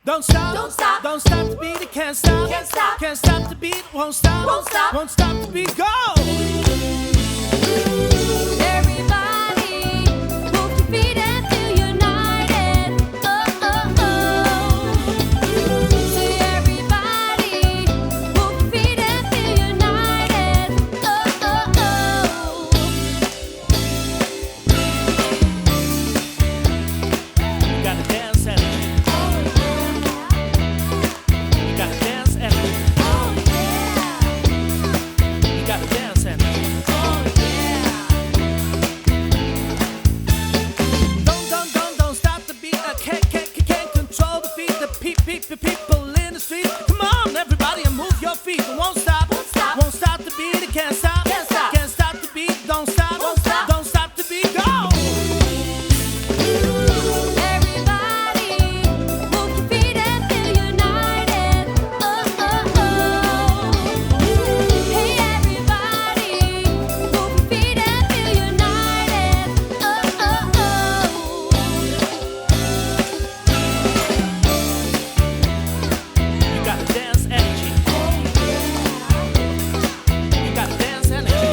Don't stop, don't stop the beat, it can't stop, can't stop the beat, won't stop, won't stop the beat, go! Everybody, move your feet and feel united. Oh, oh, oh. Say everybody, move your feet and feel united. Oh, oh, oh. You gotta dance energy. You gotta dance energy. You gotta dance energy. Don't stop the beat. Can't control the beat. The people in the street. Come on, everybody, and move your feet. It won't stop, won't stop the beat. It can't stop, can't stop the beat. Don't stop, don't stop the beat. Go! Everybody, move your feet and feel united. Oh, oh, oh. Hey, everybody, move your feet and feel united. Oh, oh, oh. You gotta dance energy. You gotta dance energy.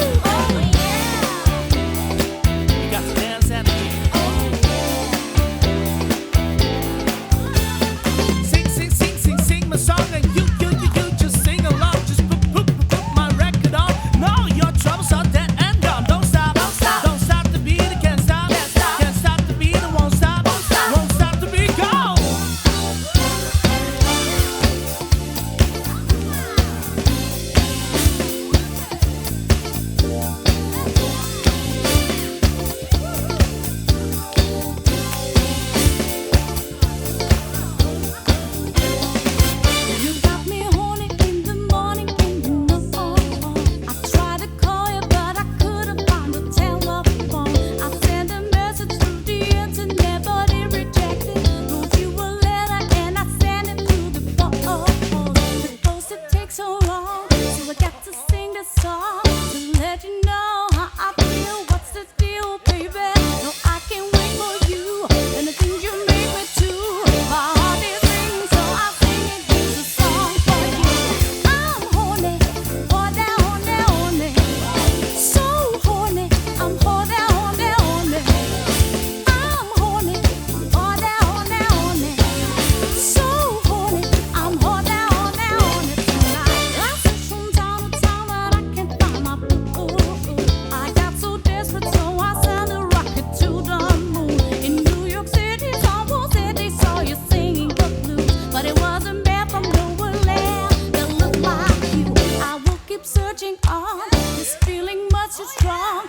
You gotta dance energy. Sing my song, and you just sing along. Just put my record on. No, your troubles are dead and gone. Don't stop, don't stop the beat. It can't stop, can't stop the beat. It won't stop, won't stop the beat. Go! You got me horny in the morning, and you know I tried to call you, but I couldn't find the telephone. I sent a message through the internet, but it rejected. Wrote you a letter, and I sent it to the phone. The post it takes so long, so I got to sing this song to let you know how I feel. What's the deal, baby? No, I can't wait for you, and the things you make me do. My heart is singing, so I sing it. It's a song for you. I'm horny, horny, horny, horny. So horny, I'm horny, horny, horny. I'm horny, horny, horny, horny. So horny, I'm horny, horny, horny tonight. I search from town to town, but I can't find my boo. I got so desperate, so I sent a rocket to the moon. In New York City, someone said they saw you singing the blues, but it wasn't bad from nowhere land that looked like you. I will keep searching on, this feeling much too strong.